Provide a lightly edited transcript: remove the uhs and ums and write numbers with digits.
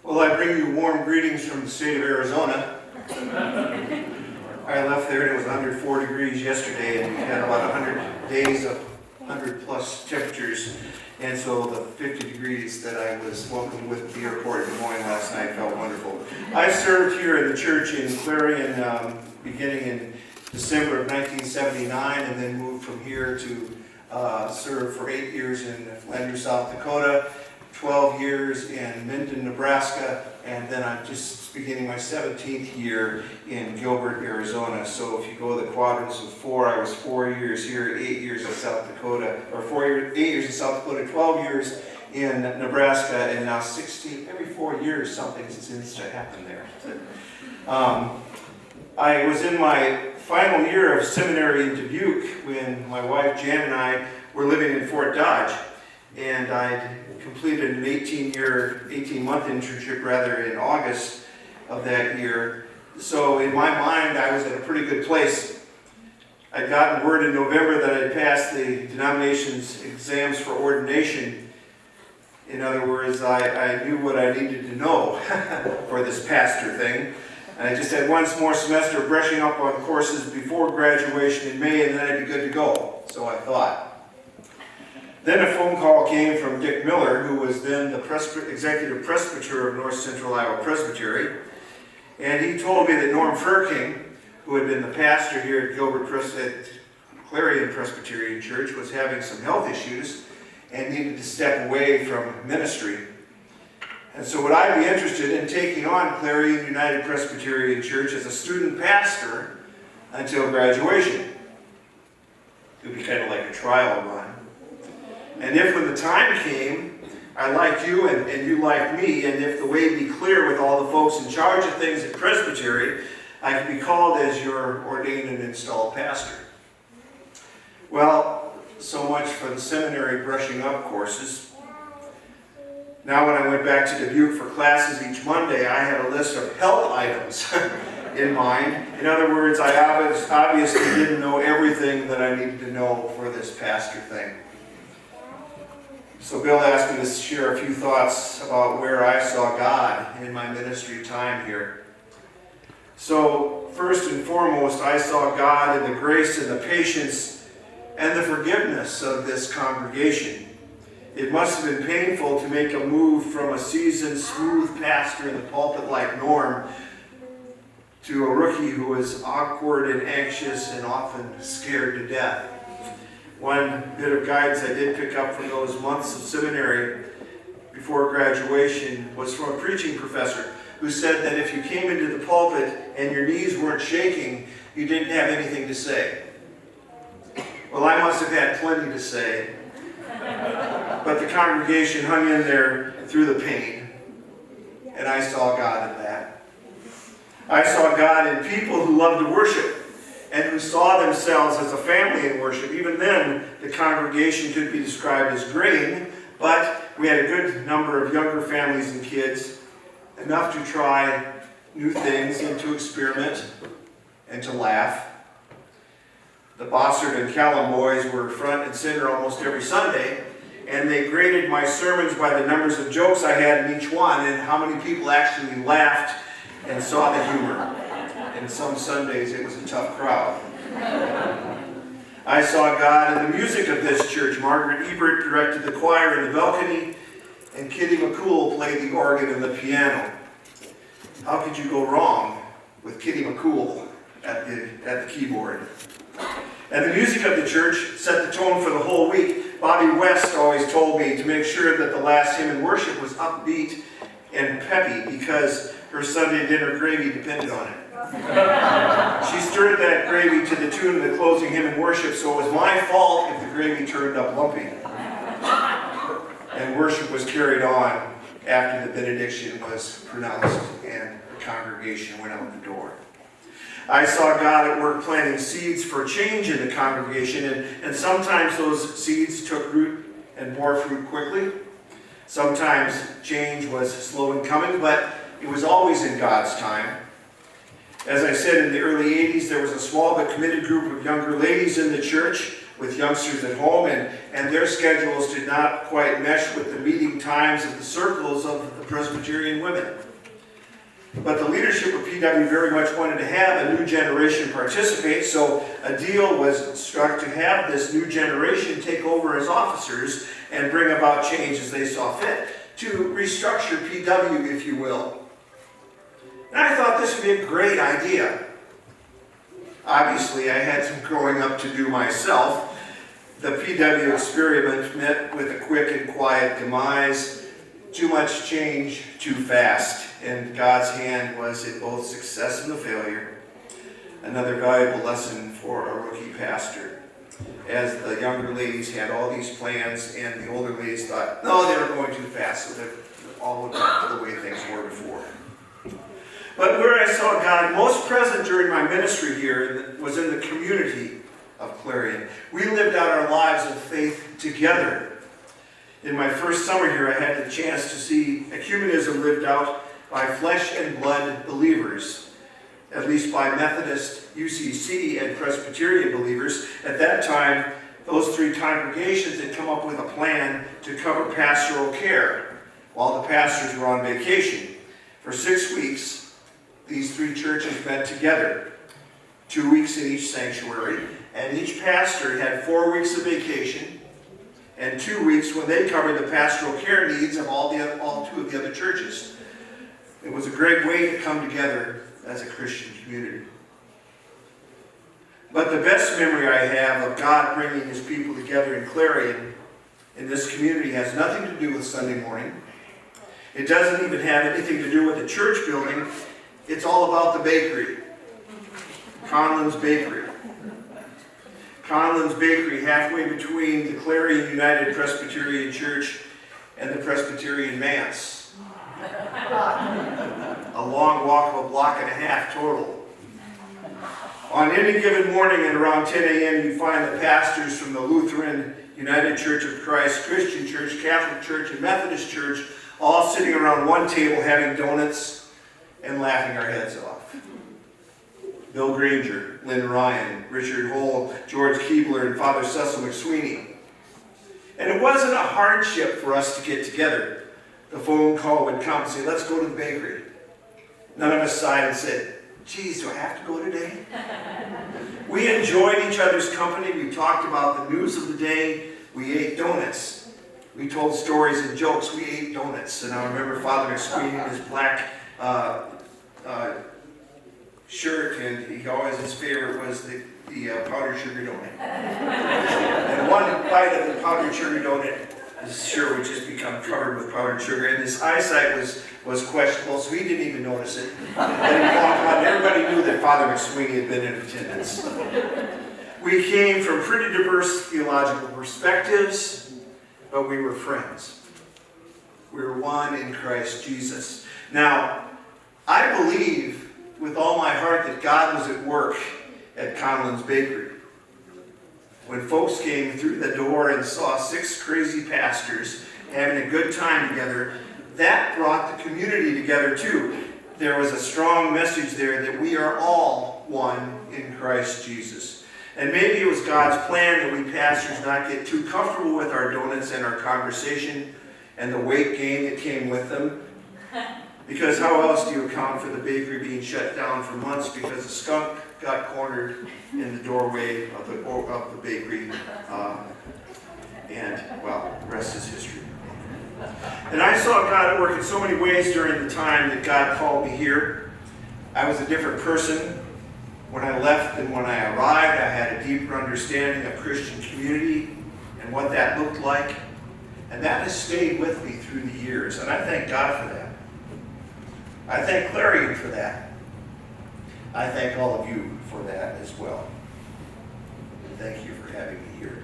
Well, I bring you warm greetings from the state of Arizona. I left there and it was 104 degrees yesterday, and we had about 100 days of 100 plus temperatures. And so the 50 degrees that I was welcomed with at the airport in Des Moines last night felt wonderful. I served here in the church in Clarion beginning in December of 1979, and then moved from here to serve for 8 years in Flanders, South Dakota, 12 years in Minden, Nebraska, and then I'm just beginning my 17th year in Gilbert, Arizona. So if you go the quadrants of 4, I was 4 years here, 8 years in South Dakota, or 8 years in South Dakota, 12 years in Nebraska, and now 16. Every 4 years something seems to happen there. I was in my final year of seminary in Dubuque when my wife Jan and I were living in Fort Dodge, and I completed an 18-month internship in August of that year. So in my mind, I was at a pretty good place. I'd gotten word in November that I'd passed the denomination's exams for ordination. In other words, I knew what I needed to know for this pastor thing. And I just had one more semester of brushing up on courses before graduation in May, and then I'd be good to go. So I thought. Then a phone call came from Dick Miller, who was then the executive presbyter of North Central Iowa Presbytery. And he told me that Norm Furking, who had been the pastor here at Clarion Presbyterian Church, was having some health issues and needed to step away from ministry. And so would I be interested in taking on Clarion United Presbyterian Church as a student pastor until graduation? It would be kind of like a trial run. And if when the time came, I liked you and you liked me, and if the way be clear with all the folks in charge of things at Presbytery, I could be called as your ordained and installed pastor. Well, so much for the seminary brushing up courses. Now when I went back to Dubuque for classes each Monday, I had a list of help items in mind. In other words, I obviously didn't know everything that I needed to know for this pastor thing. So Bill asked me to share a few thoughts about where I saw God in my ministry time here. So first and foremost, I saw God in the grace and the patience and the forgiveness of this congregation. It must have been painful to make a move from a seasoned, smooth pastor in the pulpit like Norm to a rookie who was awkward and anxious and often scared to death. One bit of guidance I did pick up from those months of seminary before graduation was from a preaching professor who said that if you came into the pulpit and your knees weren't shaking, you didn't have anything to say. Well, I must have had plenty to say, but the congregation hung in there through the pain, and I saw God in that. I saw God in people who loved to worship and who saw themselves as a family in worship. Even then, the congregation could be described as graying, but we had a good number of younger families and kids, enough to try new things and to experiment and to laugh. The Bossard and Callum boys were front and center almost every Sunday, and they graded my sermons by the numbers of jokes I had in each one and how many people actually laughed and saw the humor. And some Sundays it was a tough crowd. I saw God in the music of this church. Margaret Ebert directed the choir in the balcony, and Kitty McCool played the organ and the piano. How could you go wrong with Kitty McCool at the keyboard? And the music of the church set the tone for the whole week. Bobby West always told me to make sure that the last hymn in worship was upbeat and peppy because her Sunday dinner gravy depended on it. She stirred that gravy to the tune of the closing hymn in worship, so it was my fault if the gravy turned up lumpy. And worship was carried on after the benediction was pronounced and the congregation went out the door. I saw God at work planting seeds for change in the congregation, and sometimes those seeds took root and bore fruit quickly. Sometimes change was slow in coming, but it was always in God's time. As I said, in the early 80s, there was a small but committed group of younger ladies in the church with youngsters at home, and their schedules did not quite mesh with the meeting times of the circles of the Presbyterian women. But the leadership of PW very much wanted to have a new generation participate, so a deal was struck to have this new generation take over as officers and bring about change as they saw fit, to restructure PW, if you will. And I thought this would be a great idea. Obviously, I had some growing up to do myself. The PW experiment met with a quick and quiet demise. Too much change, too fast. And God's hand was in both success and the failure. Another valuable lesson for a rookie pastor. As the younger ladies had all these plans and the older ladies thought, no, they were going too fast, so that all went back to the way things were before. But where I saw God most present during my ministry here was in the community of Clarion. We lived out our lives of faith together. In my first summer here, I had the chance to see ecumenism lived out by flesh and blood believers, at least by Methodist, UCC, and Presbyterian believers. At that time, those three congregations had come up with a plan to cover pastoral care while the pastors were on vacation. For 6 weeks, these three churches met together, 2 weeks in each sanctuary, and each pastor had 4 weeks of vacation and 2 weeks when they covered the pastoral care needs of all two of the other churches. It was a great way to come together as a Christian community. But the best memory I have of God bringing his people together in Clarion, in this community, has nothing to do with Sunday morning. It doesn't even have anything to do with the church building. It's all about the bakery. Conlon's Bakery. Conlon's Bakery, halfway between the Clarion United Presbyterian Church and the Presbyterian Manse. A long walk of a block and a half total. On any given morning at around 10 a.m., you find the pastors from the Lutheran, United Church of Christ, Christian Church, Catholic Church, and Methodist Church all sitting around one table having donuts and laughing our heads off. Bill Granger, Lynn Ryan, Richard Hole, George Keebler, and Father Cecil McSweeney. And it wasn't a hardship for us to get together. The phone call would come and say, let's go to the bakery. None of us sighed and said, geez, do I have to go today? We enjoyed each other's company. We talked about the news of the day. We ate donuts. We told stories and jokes. We ate donuts. And I remember Father McSweeney in his black shirt, and his favorite was the powdered sugar donut. And one bite of the powdered sugar donut, his shirt would just become covered with powdered sugar, and his eyesight was questionable, so he didn't even notice it. And then he walked out, and everybody knew that Father McSweeney had been in attendance. We came from pretty diverse theological perspectives, but we were friends. We were one in Christ Jesus. Now, I believe with all my heart that God was at work at Conlon's Bakery. When folks came through the door and saw 6 crazy pastors having a good time together, that brought the community together too. There was a strong message there that we are all one in Christ Jesus. And maybe it was God's plan that we pastors not get too comfortable with our donuts and our conversation and the weight gain that came with them. Because how else do you account for the bakery being shut down for months because a skunk got cornered in the doorway of the bakery, and, well, the rest is history. And I saw God at work in so many ways during the time that God called me here. I was a different person when I left than when I arrived. I had a deeper understanding of Christian community and what that looked like. And that has stayed with me through the years, and I thank God for that. I thank Clarion for that. I thank all of you for that as well. And thank you for having me here.